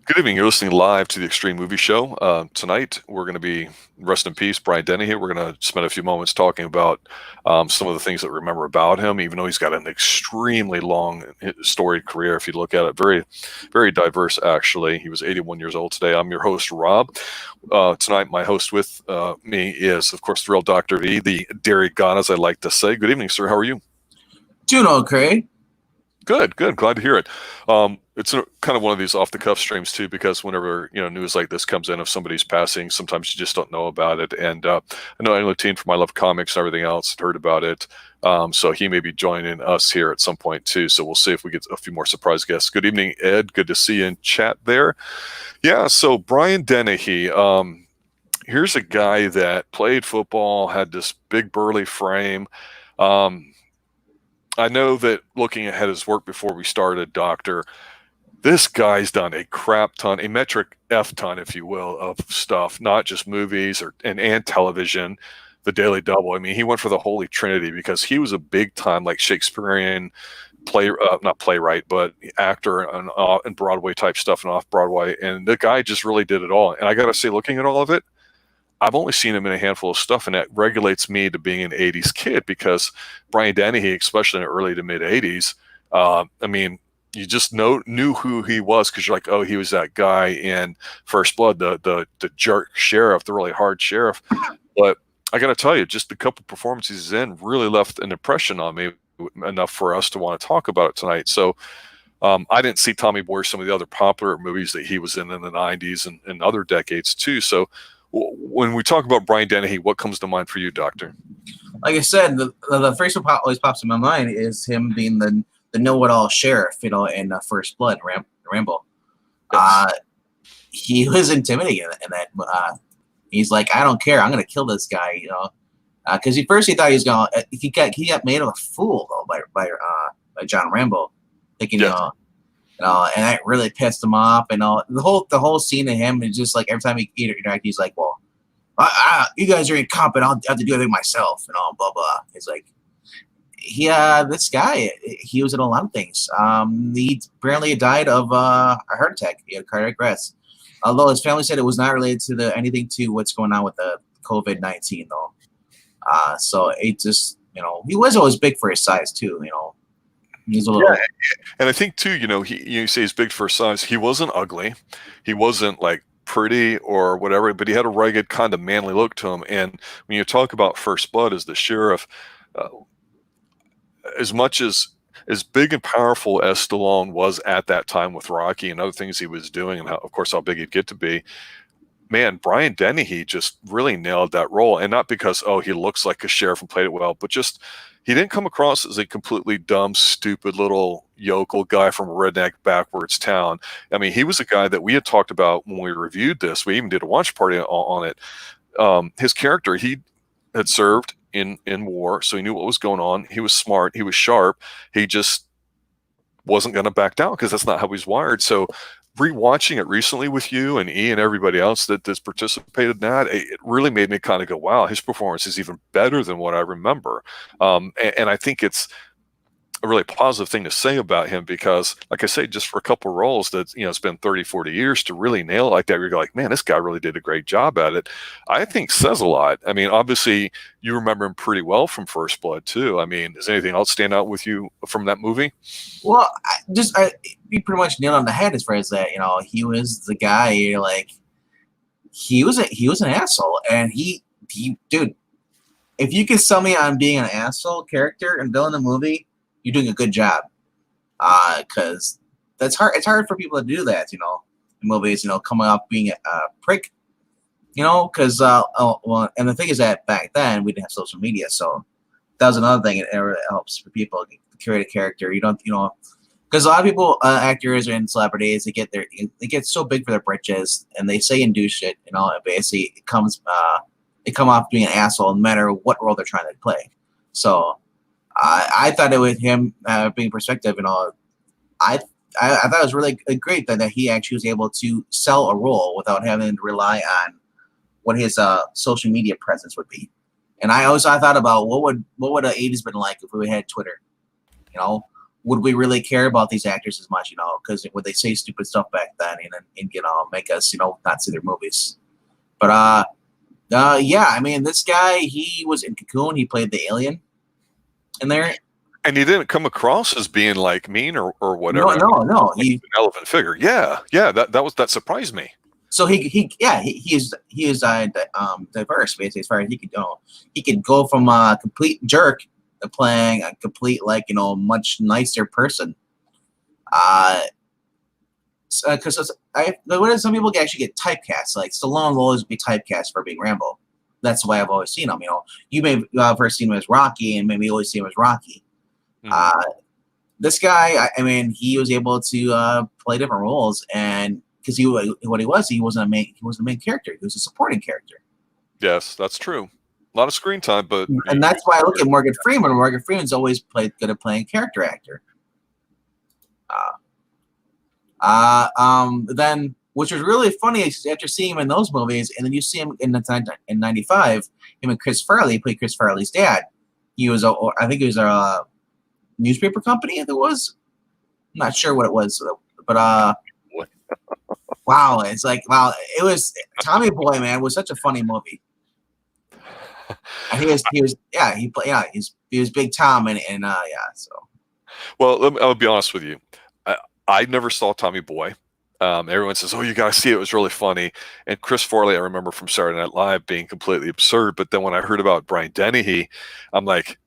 Good evening. You're listening live to the Xtreme Movie Show. Tonight, we're going to be, rest in peace, Brian Dennehy. We're going to spend a few moments talking about some of the things that we remember about him, even though he's got an extremely long, storied career. If you look at it, very, very diverse, actually. He was 81 years old today. I'm your host, Rob. Tonight, my host with me is, of course, the real Dr. V, the Dairy God, as I like to say. Good evening, sir. How are you? Doing okay. Good, good. Glad to hear it. It's kind of one of these off-the-cuff streams too, because whenever news like this comes in of somebody's passing, sometimes you just don't know about it. And I know Anlatine from I Love Comics and everything else had heard about it, so he may be joining us here at some point too. So we'll see if we get a few more surprise guests. Good evening, Ed. Good to see you in chat there. Yeah. So Brian Dennehy. Here's a guy that played football, had this big burly frame. I know that looking at his work before we started, Doctor, this guy's done a crap ton, a metric F ton, if you will, of stuff, not just movies and television, the Daily Double. I mean, he went for the Holy Trinity because he was a big time, like Shakespearean not playwright, but actor and Broadway type stuff and off Broadway. And the guy just really did it all. And I got to say, looking at all of it, I've only seen him in a handful of stuff, and that regulates me to being an 80s kid because Brian Dennehy, especially in the early to mid 80s, I mean, you just knew who he was because you're like, oh, he was that guy in First Blood, the jerk sheriff, the really hard sheriff. But I got to tell you, just a couple performances he's in really left an impression on me enough for us to want to talk about it tonight. So I didn't see Tommy Boy or some of the other popular movies that he was in the 90s and other decades too. So when we talk about Brian Dennehy, what comes to mind for you, Doctor? Like I said, the first one always pops in my mind is him being the know-it-all sheriff, in First Blood, Rambo. Yes. He was intimidating in that. He's like, I don't care, I'm gonna kill this guy, because he thought he was gonna. He got made of a fool though by John Rambo, thinking Yes. and that really pissed him off. And the whole scene of him is just like every time he interacts, he's like, "Well, you guys are incompetent. I'll have to do everything myself," and all blah blah. It's like this guy, he was in a lot of things. He apparently died of a heart attack. He had cardiac arrest. Although his family said it was not related to anything to what's going on with the COVID-19 though. So it just he was always big for his size too. He's a little. Yeah, and I think too, you say he's big for size. He wasn't ugly. He wasn't like pretty or whatever, but he had a rugged kind of manly look to him. And when you talk about First Blood as the sheriff, as much as big and powerful as Stallone was at that time with Rocky and other things he was doing, and of course how big he'd get to be, man, Brian Dennehy just really nailed that role. And not because, oh, he looks like a sheriff and played it well, but just he didn't come across as a completely dumb, stupid little yokel guy from a redneck backwards town. I mean, he was a guy that we had talked about when we reviewed this. We even did a watch party on it. His character, he had served in war, so he knew what was going on. He was smart. He was sharp. He just wasn't going to back down because that's not how he's wired. So rewatching it recently with you and E and everybody else that's participated in that, it really made me kind of go, wow, his performance is even better than what I remember. And I think it's a really positive thing to say about him because, like I say, just for a couple of roles that, it's been 30, 40 years to really nail it like that, you're like, man, this guy really did a great job at it. I think says a lot. I mean, obviously, you remember him pretty well from First Blood, too. I mean, does anything else stand out with you from that movie? Well, you pretty much nailed on the head as far as that. He was the guy. Like, he was an asshole, and he dude. If you can sell me on being an asshole character and villain in the movie, you're doing a good job. Because that's hard. It's hard for people to do that. In movies, coming up being a prick. Because and the thing is that back then we didn't have social media, so that was another thing. It really helps for people to create a character. You don't, because a lot of people, actors and celebrities, they get so big for their britches, and they say and do shit. And basically it come off being an asshole no matter what role they're trying to play. So I thought it with him being perspective, I thought it was really great that he actually was able to sell a role without having to rely on what his social media presence would be. And I thought about what would the 80s been like if we had Twitter, would we really care about these actors as much, because would they say stupid stuff back then and make us, not see their movies. But yeah, I mean, this guy, he was in Cocoon. He played the alien in there. And he didn't come across as being like mean or whatever. No. Like an relevant figure. Yeah. That surprised me. So he is diverse basically as far as he could go. He could go from a complete jerk to playing a complete much nicer person. Because some people actually get typecast. Like Stallone will always be typecast for being Rambo. That's the way I've always seen him. You may have first seen him as Rocky, and maybe always see him as Rocky. Mm-hmm. This guy, I mean, he was able to play different roles, and because he wasn't a main character. He was a supporting character. Yes, that's true. A lot of screen time, but and that's why I look at Morgan Freeman. Morgan Freeman's always played good at playing character actor. Then, which was really funny after seeing him in those movies, and then you see him in '95. Him and Chris Farley. He played Chris Farley's dad. He was I think it was a newspaper company. I think it was. I'm not sure what it was, but wow, it's like it was Tommy Boy, man, was such a funny movie. And he was Big Tom and so. Well, I'll be honest with you. I never saw Tommy Boy. Everyone says, "Oh, you got to see it. It was really funny." And Chris Farley, I remember from Saturday Night Live being completely absurd. But then when I heard about Brian Dennehy, I'm like,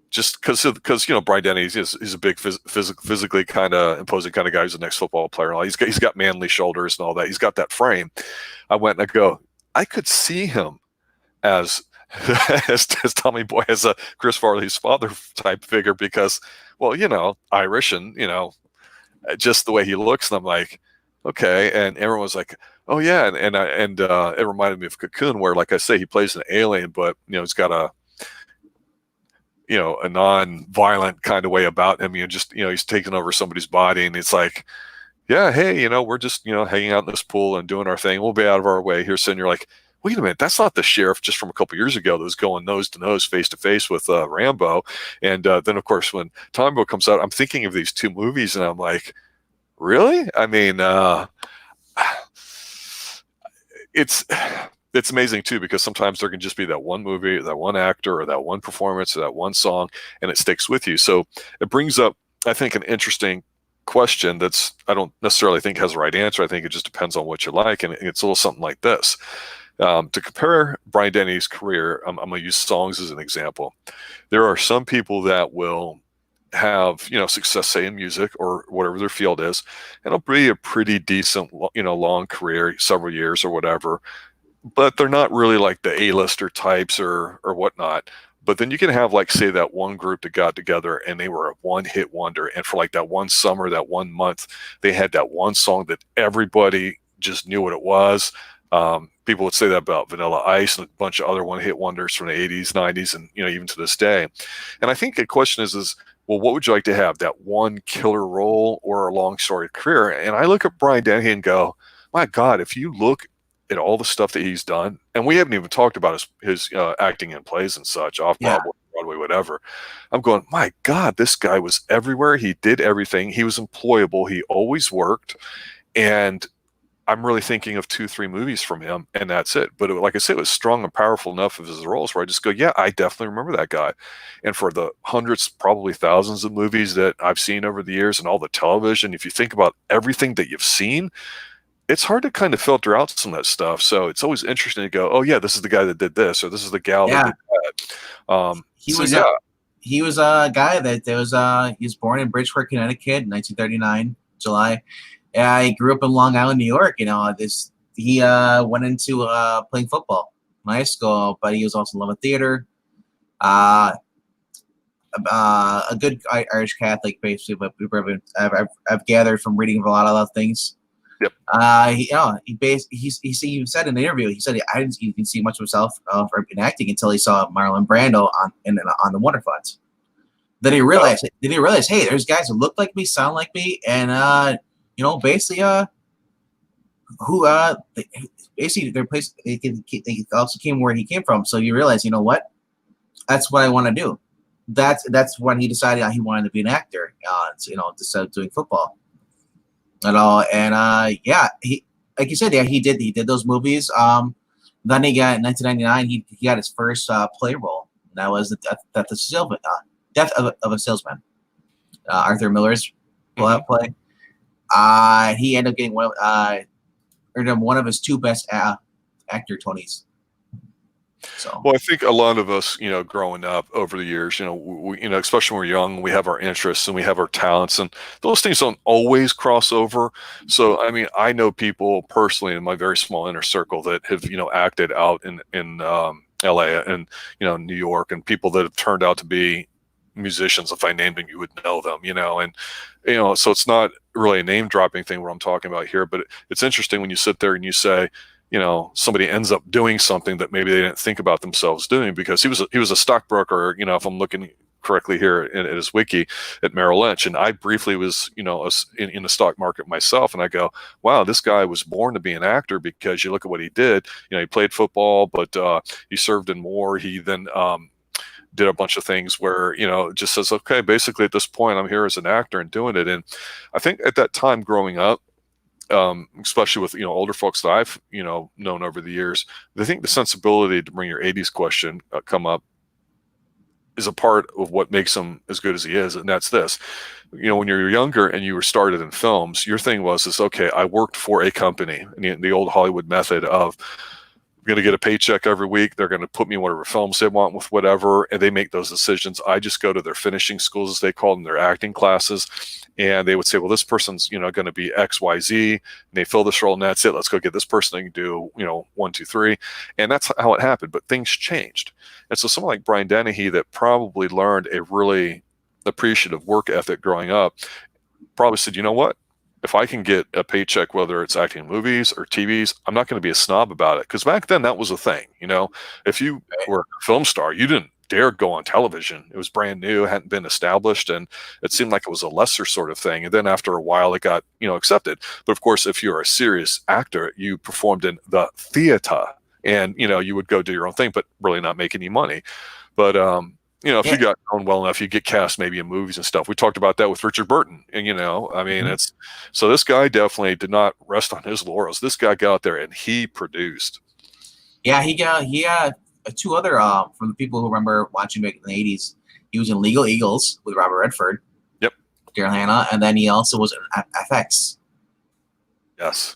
just because Brian Dennehy he's a big physically kind of imposing kind of guy. He's the next football player. And all. He's got manly shoulders and all that. He's got that frame. I went and I go, I could see him as as Tommy Boy, as a Chris Farley's father type figure because, well, Irish and just the way he looks, and I'm like, okay. And everyone was like, oh yeah, and it reminded me of Cocoon, where, like I say, he plays an alien, but he's got a non-violent kind of way about him. He's taking over somebody's body, and it's like, yeah, hey, we're just hanging out in this pool and doing our thing. We'll be out of our way here soon. You're like, wait a minute, that's not the sheriff just from a couple years ago that was going nose to nose, face to face with Rambo. And then, of course, when Tommy Boy comes out, I'm thinking of these two movies, and I'm like, really? I mean, it's amazing too, because sometimes there can just be that one movie, that one actor, or that one performance, or that one song, and it sticks with you. So it brings up, I think, an interesting question that's I don't necessarily think has the right answer. I think it just depends on what you like, and it's a little something like this. To compare Brian Dennehy's career, I'm going to use songs as an example. There are some people that will have success, say in music or whatever their field is, and it'll be a pretty decent long career, several years or whatever, but they're not really like the A-lister types or whatnot. But then you can have, like, say, that one group that got together and they were a one-hit wonder, and for like that one summer, that 1 month, they had that one song that everybody just knew what it was. People would say that about Vanilla Ice and a bunch of other one-hit wonders from the 80s, 90s, and even to this day. And I think the question is, well, what would you like to have, that one killer role or a long storied career? And I look at Brian Dennehy and go, my God, if you look at all the stuff that he's done, and we haven't even talked about his acting in plays and such, off Broadway, whatever. I'm going, my God, this guy was everywhere. He did everything. He was employable. He always worked. And I'm really thinking of 2-3 movies from him, and that's it. But like I said, it was strong and powerful enough of his roles where I just go, yeah, I definitely remember that guy. And for the hundreds, probably thousands of movies that I've seen over the years and all the television, if you think about everything that you've seen, it's hard to kind of filter out some of that stuff. So it's always interesting to go, oh yeah, this is the guy that did this, or this is the gal that did that. He was a guy that he was born in Bridgeport, Connecticut in 1939, July. He grew up in Long Island, New York. He went into playing football in high school, but he was also in love with theater. A good Irish Catholic, basically, but I've gathered from reading a lot of other things. Yep. He said in an interview, he said I didn't even see much of himself in acting until he saw Marlon Brando on the Wonderfont. Then he realized, hey, there's guys who look like me, sound like me, and basically, their place, they also came where he came from. So you realize, you know what? That's what I want to do. that's when he decided he wanted to be an actor. So, instead of doing football and all. And yeah, he like you said, yeah, he did those movies. Then he got in 1999. He got his first play role. That was the salesman, Death of a Salesman. Arthur Miller's play. He ended up getting one of his two best actor Tonys. So. Well, I think a lot of us, growing up over the years, especially when we're young, we have our interests and we have our talents, and those things don't always cross over. So, I mean, I know people personally in my very small inner circle that have, acted out in LA and, New York, and people that have turned out to be musicians. If I named them, you would know them, and, so it's not really a name dropping thing what I'm talking about here, but it's interesting when you sit there and you say, somebody ends up doing something that maybe they didn't think about themselves doing, because he was a stockbroker, if I'm looking correctly here at his wiki, at Merrill Lynch. And I briefly was, in the stock market myself. And I go, wow, this guy was born to be an actor, because you look at what he did. He played football, but he served in war. He then did a bunch of things where, just says, okay, basically at this point, I'm here as an actor and doing it. And I think at that time growing up, especially with older folks that I've known over the years, I think the sensibility, to bring your 80s question come up, is a part of what makes him as good as he is. And that's this: when you're younger and you were started in films, your thing was okay, I worked for a company, and the old Hollywood method of, I'm going to get a paycheck every week. They're going to put me in whatever films they want with whatever, and they make those decisions. I just go to their finishing schools, as they call them, their acting classes, and they would say, well, this person's going to be X, Y, Z, and they fill this role, and that's it. Let's go get this person and do 1, 2, 3, and that's how it happened. But things changed, and so someone like Brian Dennehy, that probably learned a really appreciative work ethic growing up, probably said, you know what? If I can get a paycheck, whether it's acting in movies or TVs, I'm not going to be a snob about it. Because back then that was a thing. If you were a film star, you didn't dare go on television. It was brand new, hadn't been established, and it seemed like it was a lesser sort of thing. And then after a while, it got accepted. But of course, if you're a serious actor, you performed in the theater, and you would go do your own thing, but really not make any money. But if you got known well enough, you get cast maybe in movies and stuff. We talked about that with Richard Burton. And, I mean, it's, so this guy definitely did not rest on his laurels. This guy got out there and he produced. Yeah, he had two other, from the people who remember watching back in the 80s, he was in Legal Eagles with Robert Redford. Yep. Daryl Hannah. And then he also was in FX. Yes.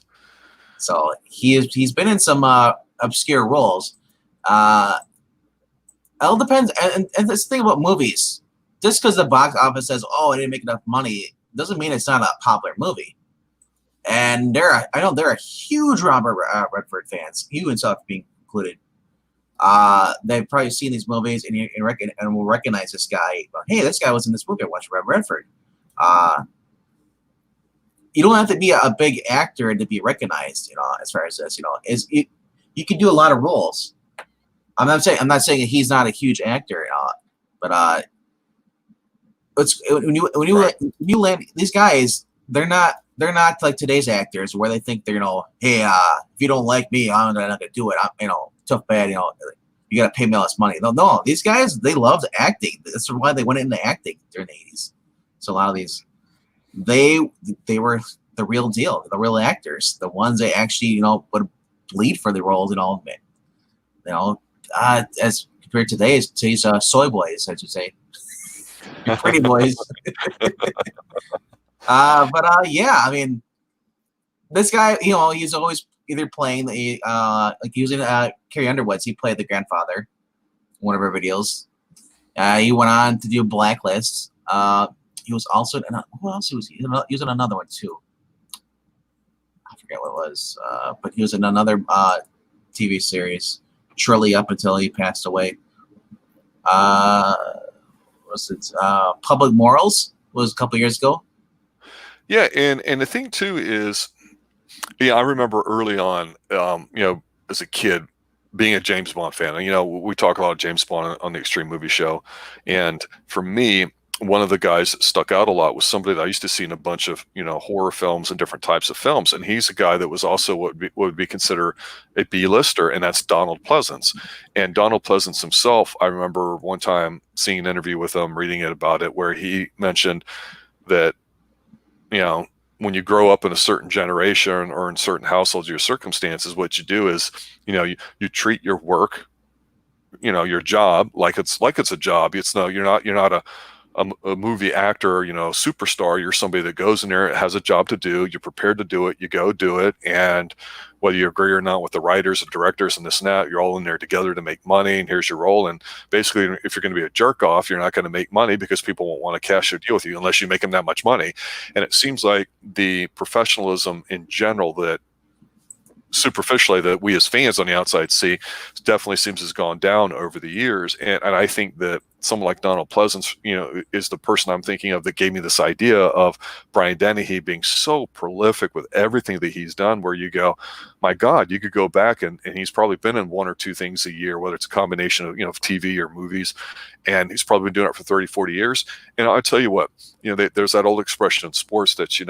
So he's been in some obscure roles. It all depends, and this thing about movies, just because the box office says, "Oh, it didn't make enough money," doesn't mean it's not a popular movie. And I know there are huge Robert Redford fans, you himself being included. They've probably seen these movies and will recognize this guy. Hey, this guy was in this movie. I watched Robert Redford. You don't have to be a big actor to be recognized. As far as this, you can do a lot of roles. I'm not saying that he's not a huge actor, but when you land these guys, they're not like today's actors where they think they're hey, if you don't like me, I'm not gonna do it. I'm tough bad, you gotta pay me all this money. No, these guys, they loved acting. That's why they went into acting during the 80s. So a lot of these, they were the real deal, the real actors, the ones that actually would bleed for the roles and all of it. As compared to today's soy boys, I should say, pretty boys. Yeah, I mean, this guy, he's always either playing like he was in Carrie Underwood's. He played the grandfather in one of her videos. He went on to do Blacklist. He was also in who else was he? He was in another one too. I forget what it was, but he was in another TV series. Shortly up until he passed away. Was it Public Morals? Was a couple years ago. Yeah, and the thing too is, I remember early on, as a kid, being a James Bond fan. And, we talk a lot of James Bond on the Xtreme Movie Show, and for me, one of the guys that stuck out a lot was somebody that I used to see in a bunch of, horror films and different types of films. And he's a guy that was also what would be considered a B-lister, and that's Donald Pleasance. And Donald Pleasance himself, I remember one time seeing an interview with him, reading it about it, where he mentioned that, when you grow up in a certain generation or in certain households, your circumstances, what you do is, you treat your work, your job like it's a job. You're not a movie actor, superstar. You're somebody that goes in there, has a job to do. You're prepared to do it. You go do it. And whether you agree or not with the writers and directors and this and that, you're all in there together to make money. And here's your role. And basically, if you're going to be a jerk off, you're not going to make money because people won't want to cash their deal with you unless you make them that much money. And it seems like the professionalism in general that superficially that we as fans on the outside see definitely seems has gone down over the years. And I think that someone like Donald Pleasance, is the person I'm thinking of that gave me this idea of Brian Dennehy being so prolific with everything that he's done, where you go, my God, you could go back and he's probably been in one or two things a year, whether it's a combination of, TV or movies. And he's probably been doing it for 30, 40 years. And I'll tell you what, there's that old expression in sports that,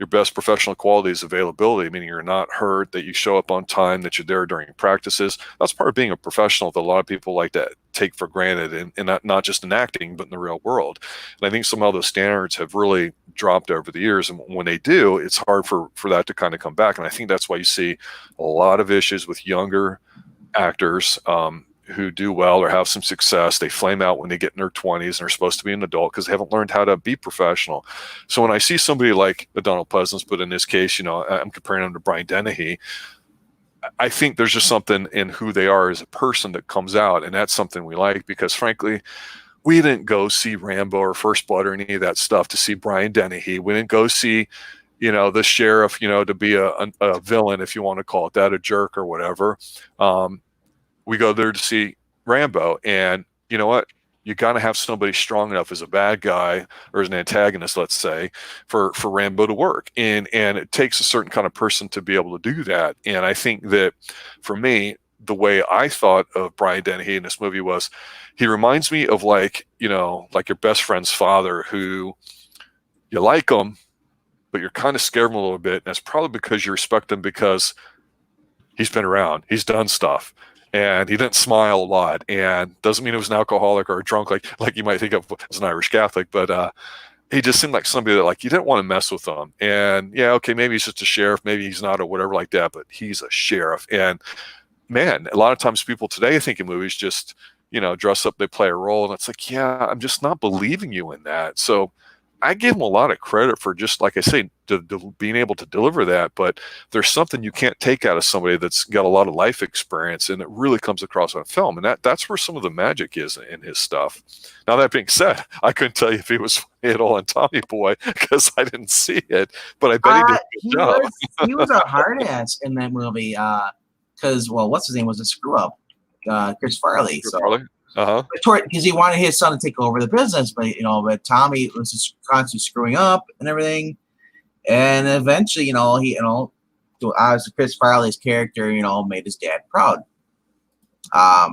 your best professional quality is availability, meaning you're not hurt, that you show up on time, that you're there during practices. That's part of being a professional that a lot of people like to take for granted, and not just in acting, but in the real world. And I think some of those standards have really dropped over the years. And when they do, it's hard for that to kind of come back. And I think that's why you see a lot of issues with younger actors, who do well or have some success. They flame out when they get in their 20s and are supposed to be an adult because they haven't learned how to be professional. So when I see somebody like the Donald Pleasance, but in this case, I'm comparing him to Brian Dennehy, I think there's just something in who they are as a person that comes out, and that's something we like, because frankly, we didn't go see Rambo or First Blood or any of that stuff to see Brian Dennehy. We didn't go see the sheriff, to be a villain, if you want to call it that, a jerk or whatever. We go there to see Rambo, and you know what? You got to have somebody strong enough as a bad guy or as an antagonist, let's say, for Rambo to work. And it takes a certain kind of person to be able to do that. And I think that for me, the way I thought of Brian Dennehy in this movie was, he reminds me of like your best friend's father, who you like him, but you're kind of scared of him a little bit. And that's probably because you respect him because he's been around, he's done stuff. And he didn't smile a lot, and doesn't mean he was an alcoholic or a drunk like you might think of as an Irish Catholic, but he just seemed like somebody that you didn't want to mess with him. And yeah, okay, maybe he's just a sheriff, maybe he's not, or whatever like that, but he's a sheriff. And man, a lot of times people today, I think, in movies just dress up, they play a role, and it's like, yeah, I'm just not believing you in that. So I give him a lot of credit for, just like I say, being able to deliver that. But there's something you can't take out of somebody that's got a lot of life experience, and it really comes across on film. And that's where some of the magic is in his stuff. Now, that being said, I couldn't tell you if he was funny at all in Tommy Boy because I didn't see it, but I bet he did a good job. He was a hard ass in that movie because, what's his name was a screw up, Chris Farley. Farley? Because he wanted his son to take over the business, but Tommy was just constantly screwing up and everything. And eventually, obviously Chris Farley's character, made his dad proud. I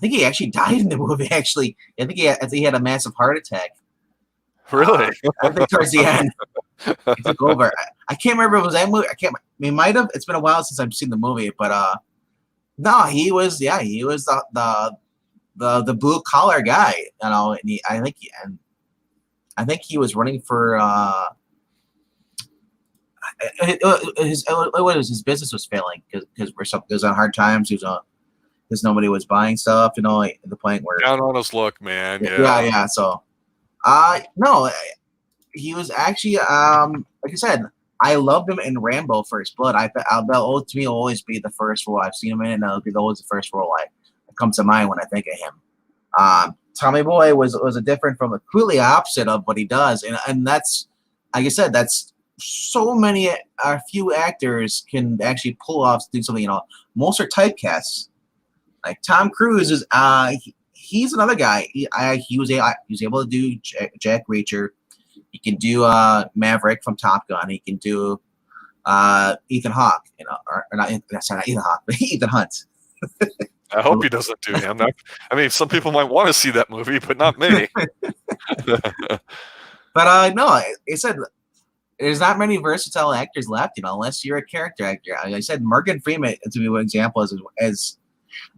think he actually died in the movie. Actually, I think he had a massive heart attack. Really? I think towards the end, he took over. I can't remember if it was that movie. He might have. It's been a while since I've seen the movie, but no, he was the blue collar guy, and I think he was running for his business was failing because on hard times, because nobody was buying stuff, at the point where down on his luck, man. Yeah. So, no, he was actually like I said, I loved him in Rambo First Blood. To me, will always be the first role I've seen him in, and that'll be always the first role that comes to mind when I think of him. Tommy Boy was a different, from a completely opposite of what he does, and that's, like I said, that's so many, a few actors can actually pull off, do something. Most are typecasts. Like Tom Cruise is, he's another guy. He was able to do Jack Reacher. He can do Maverick from Top Gun. He can do Ethan Hawke. Or not, that's not Ethan Hawke, but Ethan Hunt. I hope he doesn't do him. I mean, some people might want to see that movie, but not me. But no, it said there's not many versatile actors left, unless you're a character actor. Like I said, Morgan Freeman, to be an example, as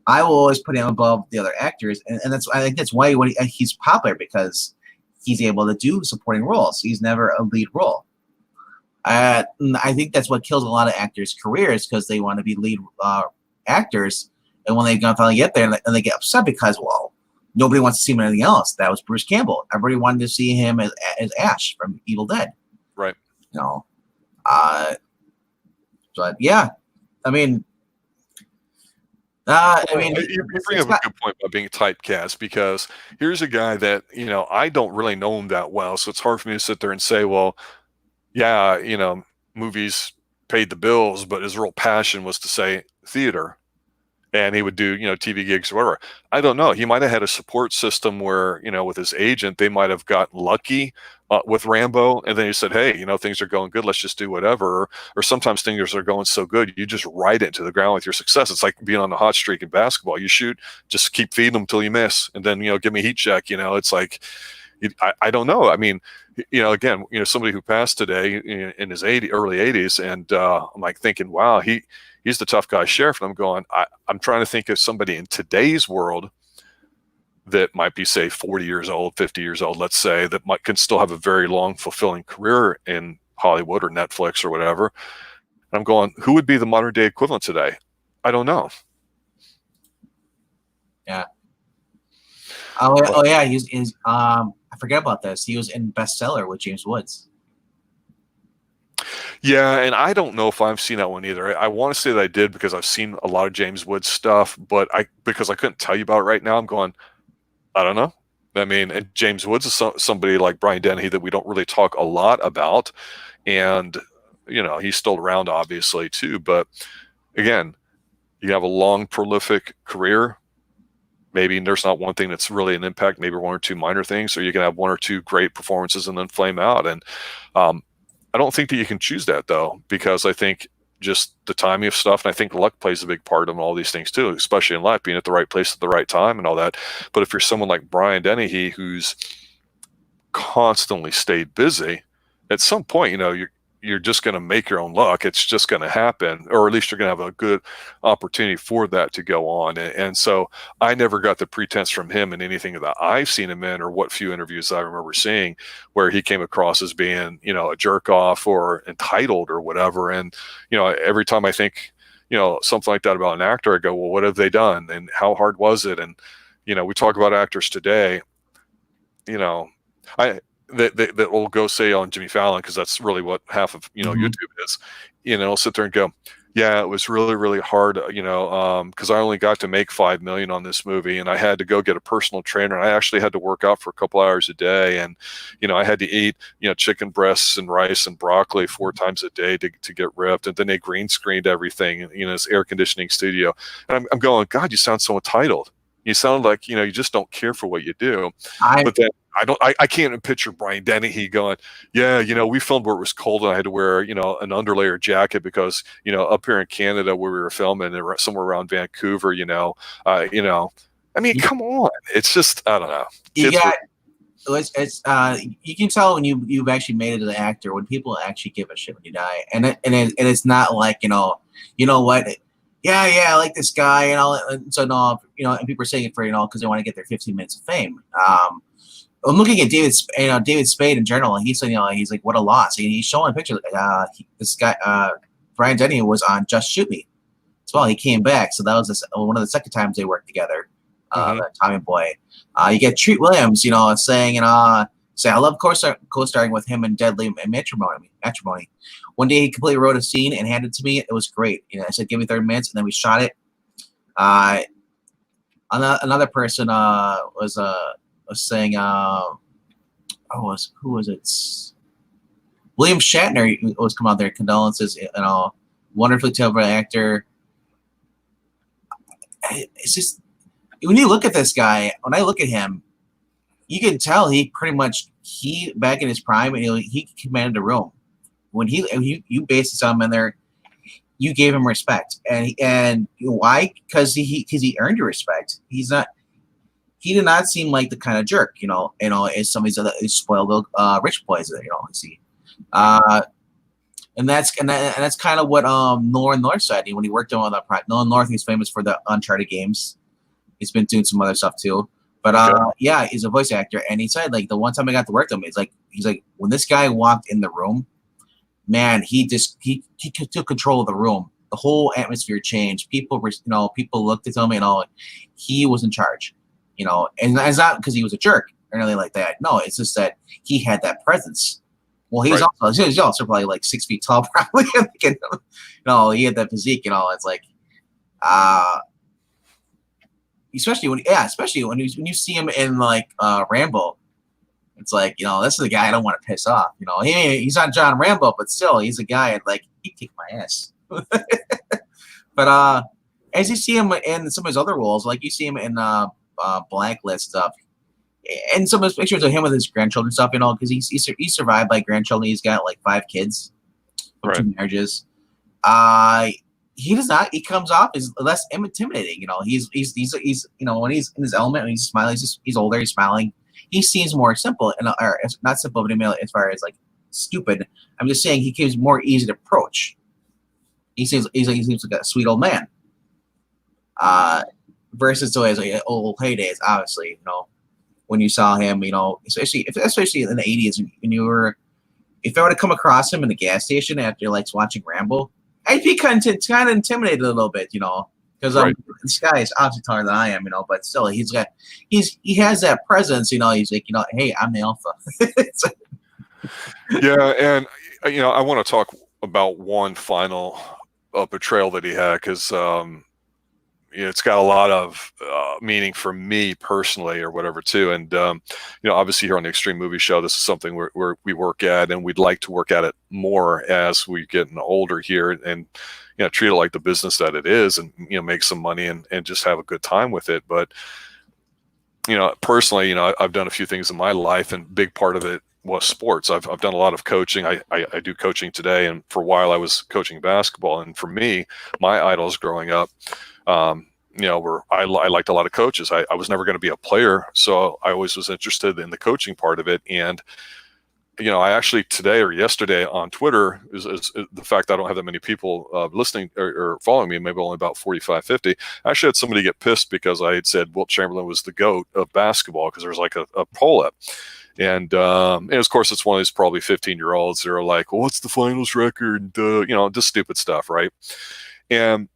I will always put him above the other actors, and that's I think that's why he's popular, because he's able to do supporting roles. He's never a lead role. I think that's what kills a lot of actors' careers, because they want to be lead actors, and when they finally get there, and they get upset because, well, nobody wants to see him in anything else. That was Bruce Campbell. Everybody wanted to see him as Ash from Evil Dead. Right. But yeah, I mean, you bring up a good point about being typecast, because here's a guy that, I don't really know him that well, so it's hard for me to sit there and say, well, yeah, movies paid the bills, but his real passion was to say theater, and he would do, TV gigs or whatever. I don't know. He might have had a support system where, with his agent, they might have gotten lucky with Rambo, and then he said, hey, things are going good, let's just do whatever. Or sometimes things are going so good, you just ride it into the ground with your success. It's like being on a hot streak in basketball. You shoot, just keep feeding them till you miss, and then, give me a heat check. It's like, I don't know. I mean, again, somebody who passed today in his early 80s, and I'm like thinking, wow, he's the tough guy sheriff. And I'm going, I'm trying to think of somebody in today's world that might be, say, 40 years old, 50 years old, let's say, that can still have a very long, fulfilling career in Hollywood or Netflix or whatever. And I'm going, who would be the modern day equivalent today? I don't know. Yeah. Oh yeah. He's I forget about this. He was in Bestseller with James Woods. Yeah, and I don't know if I've seen that one either. I want to say that I did, because I've seen a lot of James Woods stuff, but because I couldn't tell you about it right now, I'm going, I don't know. I mean, and James Woods is somebody like Brian Dennehy that we don't really talk a lot about, and he's still around, obviously, too. But again, you have a long, prolific career. Maybe there's not one thing that's really an impact, maybe one or two minor things, or you can have one or two great performances and then flame out. And I don't think that you can choose that, though, because I think just the timing of stuff, and I think luck plays a big part in all these things too, especially in life, being at the right place at the right time and all that. But if you're someone like Brian Dennehy, who's constantly stayed busy, at some point, you're just going to make your own luck. It's just going to happen, or at least you're going to have a good opportunity for that to go on. And so I never got the pretense from him in anything that I've seen him in, or what few interviews I remember seeing, where he came across as being, a jerk off or entitled or whatever. And, every time I think, something like that about an actor, I go, well, what have they done? And how hard was it? And, we talk about actors today, that will go say on Jimmy Fallon, because that's really what half of YouTube is. I'll sit there and go, yeah, it was really, really hard, because I only got to make $5 million on this movie, and I had to go get a personal trainer, and I actually had to work out for a couple hours a day, and I had to eat chicken breasts and rice and broccoli 4 times a day to get ripped, and then they green screened everything in this air conditioning studio, and I'm going, God, you sound so entitled. You sound like you just don't care for what you do. But then I can't even picture Brian Dennehy going, yeah, we filmed where it was cold and I had to wear, an underlayer jacket because, up here in Canada where we were filming, somewhere around Vancouver, I mean, come on. It's just, I don't know. It's you can tell when you've actually made it as an actor, when people actually give a shit when you die. And it's not like, you know what, yeah, I like this guy, and so no, and people are saying it for, because they want to get their 15 minutes of fame. I'm looking at David Spade in general, and he's saying, he's like, what a loss. He's showing a picture. This guy, Brian Denny, was on Just Shoot Me as well. He came back, so that was one of the second times they worked together. Tommy Boy. You get Treat Williams, saying, I love co-starring with him in Deadly Matrimony. One day he completely wrote a scene and handed it to me. It was great. I said, give me 30 minutes, and then we shot it. Another person was saying, who was it? William Shatner was coming out there. Condolences, wonderfully talented actor. It's just, when you look at this guy, when I look at him, you can tell he back in his prime, he commanded a room. When you basically saw him in there, you gave him respect, and why? Because he earned your respect. He did not seem like the kind of jerk, as some of these other spoiled rich boys that see. And that's kind of what Nolan North said when he worked on the Nolan North. He's famous for the Uncharted games. He's been doing some other stuff too. But yeah, he's a voice actor, and he said like the one time I got to work with him, he's like when this guy walked in the room, man, he took control of the room. The whole atmosphere changed. People looked at him, he was in charge, and it's not because he was a jerk or anything like that. No, it's just that he had that presence. Well, he's also probably like 6 feet tall, probably. He had that physique, it's like, especially when you see him in like Rambo. It's like, this is a guy I don't want to piss off. He's not John Rambo, but still, he's a guy like he kicked my ass. But as you see him in some of his other roles, like you see him in Blacklist stuff, and some of his pictures of him with his grandchildren stuff, because he survived by grandchildren. He's got like 5 kids from 2 marriages. He does not. He comes off as less intimidating. He's when he's in his element, when he's smiling, he's older, he's smiling. He seems more simple, or not simple, but as far as like stupid. I'm just saying he seems more easy to approach. He seems like a sweet old man. Versus to his like, old heydays, obviously, when you saw him, especially in the 80s, when you were, if I were to come across him in the gas station after like watching Rambo, I'd be kind of intimidated a little bit, because this guy is obviously taller than I am, but still he has that presence, he's like, hey, I'm the alpha. Yeah, and I want to talk about one final portrayal that he had, because it's got a lot of meaning for me personally or whatever too. And obviously here on the Xtreme Movie Show, this is something where we work at, and we'd like to work at it more as we get older here, and treat it like the business that it is, and make some money and just have a good time with it. But personally, I've done a few things in my life, and big part of it was sports. I've done a lot of coaching. I do coaching today, and for a while I was coaching basketball. And for me, my idols growing up, I liked a lot of coaches. I was never going to be a player, so I always was interested in the coaching part of it. And I actually today or yesterday on Twitter is the fact that I don't have that many people listening or following me, maybe only about 45, 50. I actually had somebody get pissed because I had said Wilt Chamberlain was the GOAT of basketball, because there was like a poll up. And of course, it's one of these probably 15-year-olds that are like, well, what's the finals record? Just stupid stuff, right? And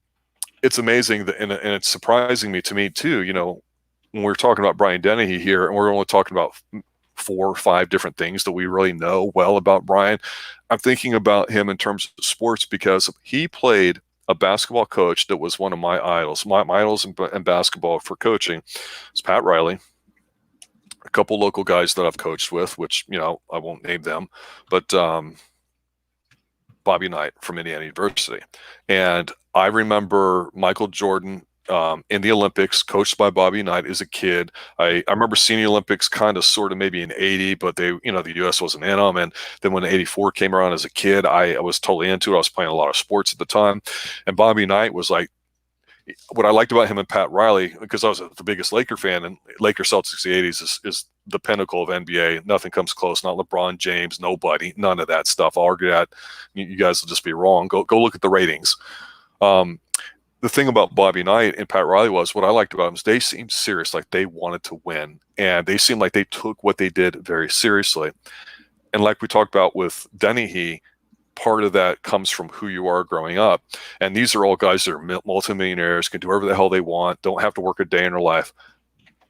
it's amazing that, and it's surprising to me too, when we're talking about Brian Dennehy here, and we're only talking about 4 or 5 different things that we really know well about Brian. I'm thinking about him in terms of sports, because he played a basketball coach that was one of my idols. My idols in basketball for coaching is Pat Riley, a couple local guys that I've coached with, which, I won't name them, but Bobby Knight from Indiana University. And I remember Michael Jordan in the Olympics, coached by Bobby Knight as a kid. I remember seeing the Olympics kind of sort of maybe in 80, but the U.S. wasn't in them. And then when 84 came around as a kid, I was totally into it. I was playing a lot of sports at the time. And Bobby Knight was like, what I liked about him and Pat Riley, because I was the biggest Laker fan, and Laker Celtics the 80s is the pinnacle of NBA. Nothing comes close. Not LeBron James, nobody, none of that stuff. I'll argue that. You guys will just be wrong. Go look at the ratings. The thing about Bobby Knight and Pat Riley was, what I liked about them is they seemed serious, like they wanted to win, and they seemed like they took what they did very seriously. And like we talked about with Dennehy, part of that comes from who you are growing up. And these are all guys that are multimillionaires, can do whatever the hell they want, don't have to work a day in their life,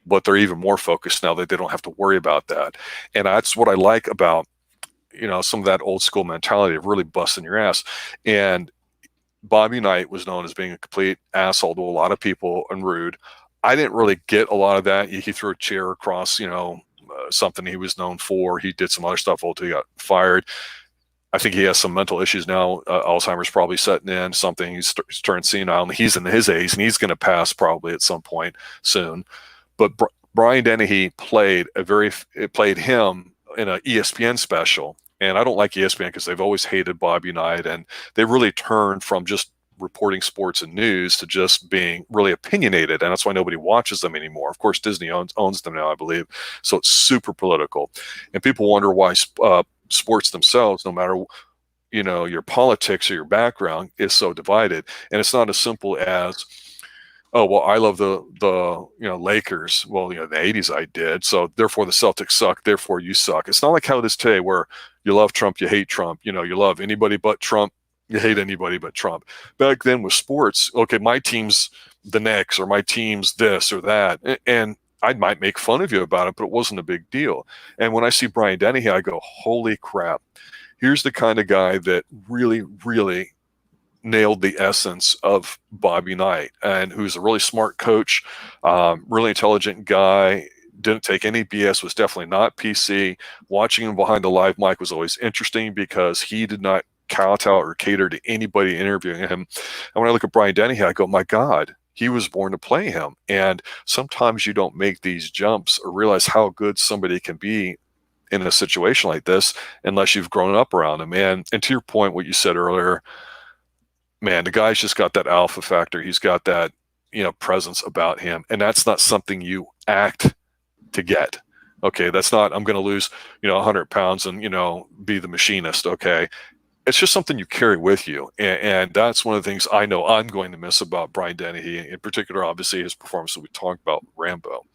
but they're even more focused now that they don't have to worry about that. And that's what I like about, some of that old school mentality of really busting your ass. And Bobby Knight was known as being a complete asshole to a lot of people and rude. I didn't really get a lot of that. He threw a chair across, something he was known for. He did some other stuff until he got fired. I think he has some mental issues now. Alzheimer's probably setting in, something. He's turned senile, and he's in his 80s, and he's going to pass probably at some point soon. But Brian Dennehy played him in an ESPN special. And I don't like ESPN because they've always hated Bobby Knight, and they really turned from just reporting sports and news to just being really opinionated, and that's why nobody watches them anymore. Of course, Disney owns them now, I believe, so it's super political, and people wonder why sports themselves, no matter your politics or your background, is so divided. And it's not as simple as, oh well, I love the Lakers. Well, the '80s I did, so therefore the Celtics suck. Therefore you suck. It's not like how it is today, where you love Trump, you hate Trump. You love anybody but Trump, you hate anybody but Trump. Back then with sports, okay, my team's the Knicks or my team's this or that, and I might make fun of you about it, but it wasn't a big deal. And when I see Brian Dennehy, I go, holy crap! Here's the kind of guy that really, really nailed the essence of Bobby Knight, and who's a really smart coach, really intelligent guy, didn't take any BS, was definitely not PC. Watching him behind the live mic was always interesting because he did not kowtow or cater to anybody interviewing him. And when I look at Brian Dennehy, I go, my God, he was born to play him. And sometimes you don't make these jumps or realize how good somebody can be in a situation like this unless you've grown up around him. And to your point, what you said earlier, man, the guy's just got that alpha factor. He's got that, presence about him. And that's not something you act to get. Okay. That's not, I'm going to lose, 100 pounds and, be the machinist. Okay. It's just something you carry with you. And that's one of the things I know I'm going to miss about Brian Dennehy, in particular, obviously his performance that we talked about, Rambo.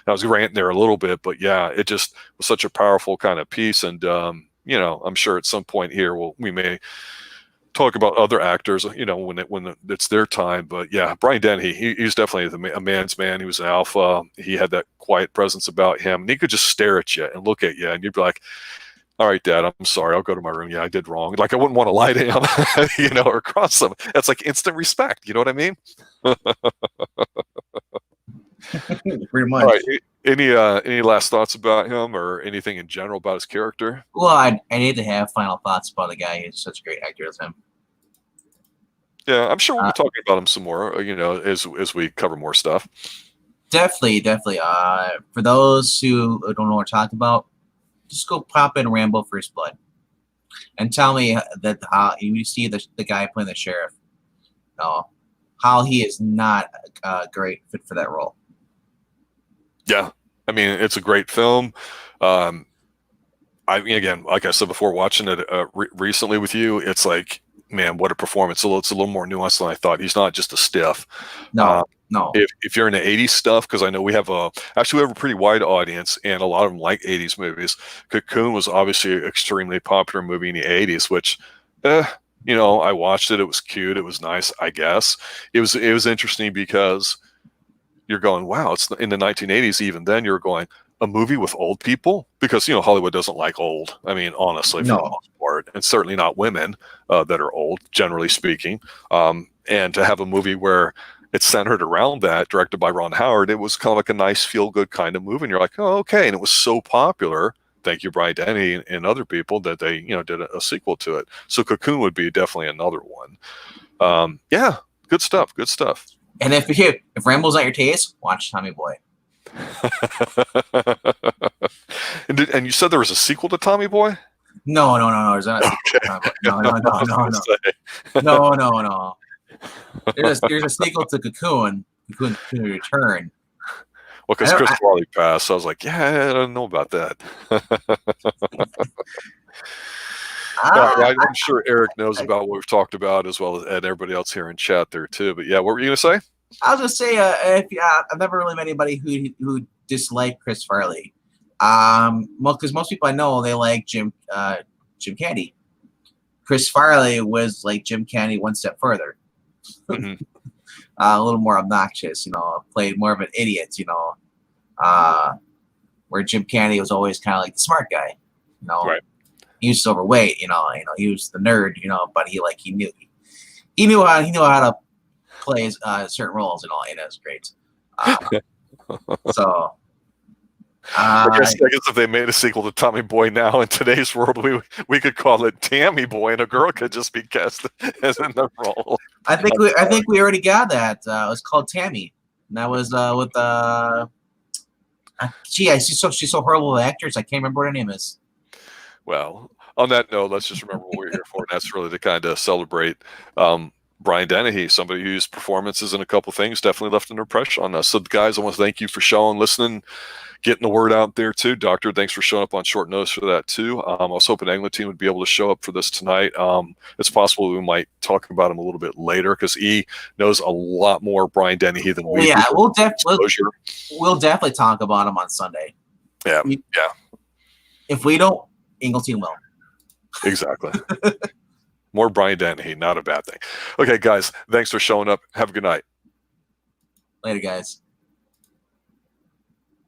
I was ranting there a little bit, but yeah, it just was such a powerful kind of piece. And, I'm sure at some point here, we may talk about other actors, when it's their time. But yeah, Brian Dennehy, he's definitely a man's man. He was an alpha. He had that quiet presence about him, and he could just stare at you and look at you, and you'd be like, all right, Dad, I'm sorry. I'll go to my room. Yeah, I did wrong. Like, I wouldn't want to lie to him, or cross him. That's like instant respect. You know what I mean? Pretty much. All right. Any last thoughts about him or anything in general about his character? Well, I need to have final thoughts about the guy. He's such a great actor as him. Yeah, I'm sure we'll be talking about him some more, as we cover more stuff. Definitely. For those who don't know what we're talking about, just go pop in Rambo First Blood and tell me that how you see the guy playing the sheriff, how he is not a great fit for that role. Yeah, I mean, it's a great film. Again, like I said before, watching it recently with you, it's like, man, what a performance! It's a little more nuanced than I thought. He's not just a stiff. No. If you're into 80s stuff, because I know we have a pretty wide audience, and a lot of them like 80s movies. Cocoon was obviously an extremely popular movie in the 80s, which, I watched it. It was cute. It was nice, I guess. It was interesting because you're going, wow, it's in the 1980s. Even then, you're going, a movie with old people, because Hollywood doesn't like old. I mean, honestly, for the most part, and certainly not women that are old, generally speaking. And to have a movie where it's centered around that, directed by Ron Howard, it was kind of like a nice feel-good kind of movie. And you're like, oh, okay. And it was so popular, thank you, Brian Denny and other people, that they did a sequel to it. So Cocoon would be definitely another one. Yeah, good stuff. And if Rambo's not your taste, watch Tommy Boy. And you said there was a sequel to Tommy Boy? No. There's not a sequel to Tommy Boy. No. There's a sequel to Cocoon Return. Well, because Chris Farley passed, so I was like, yeah, I don't know about that. I'm sure Eric knows about what we've talked about, as well as everybody else here in chat there too. But yeah, what were you going to say? I was going to say, I've never really met anybody who disliked Chris Farley. Because most people I know, they like Jim Candy. Chris Farley was like Jim Candy one step further. Mm-hmm. A little more obnoxious, played more of an idiot, where Jim Candy was always kind of like the smart guy, Right. He was overweight, he was the nerd, but he knew how to play certain roles and all, and it was great. So I guess if they made a sequel to Tommy Boy now in today's world, we could call it Tammy Boy, and a girl could just be cast as in the role. I think we already got that. It was called Tammy, and that was with she's so horrible with actors. I can't remember what her name is. Well, on that note, let's just remember what we're here for, and that's really to kind of celebrate Brian Dennehy, somebody whose performances and a couple things definitely left an impression on us. So, guys, I want to thank you for showing, listening, getting the word out there too. Doctor, thanks for showing up on short notice for that too. I was hoping Eglantine would be able to show up for this tonight. It's possible we might talk about him a little bit later because he knows a lot more Brian Dennehy than we Yeah, do. we'll definitely talk about him on Sunday. Yeah, If we don't, Eglantine will. Exactly. More Brian Dennehy, not a bad thing. Okay, guys, thanks for showing up. Have a good night. Later, guys.